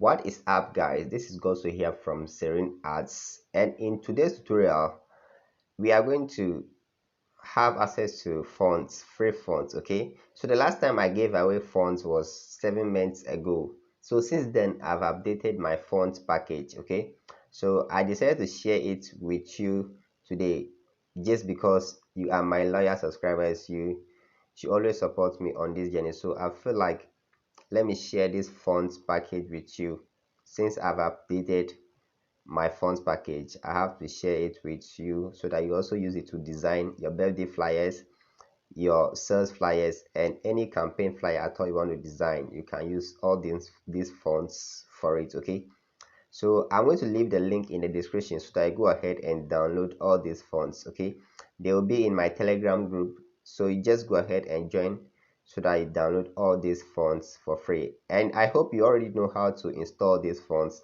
What is up, guys? This is Goso here from Serene Arts, and in today's tutorial we are going to have access to fonts, free fonts. Okay, so the last time I gave away fonts was 7 months ago. So since then I've updated my font package. Okay, so I decided to share it with you today just because you are my loyal subscribers. You always support me on this journey, so I feel like let me share this fonts package with you. Since I've updated my fonts package, I have to share it with you so that you also use it to design your birthday flyers, your sales flyers, and any campaign flyer at all you want to design. You can use all these fonts for it. Okay, so I'm going to leave the link in the description so that I go ahead and download all these fonts. Okay, they will be in my Telegram group, so you just go ahead and join so that you download all these fonts for free. And I hope you already know how to install these fonts.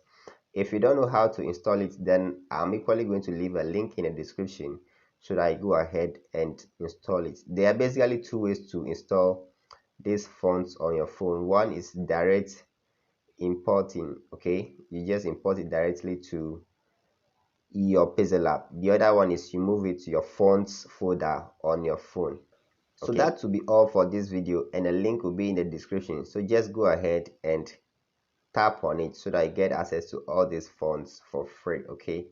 If you don't know how to install it, then I'm equally going to leave a link in the description so that you go ahead and install it. There are basically two ways to install these fonts on your phone. One is direct importing. Okay, you just import it directly to your Pixel app. The other one is you move it to your fonts folder on your phone. So Okay. that will be all for this video, and a link will be in the description. So just go ahead and tap on it so that you get access to all these fonts for free. Okay,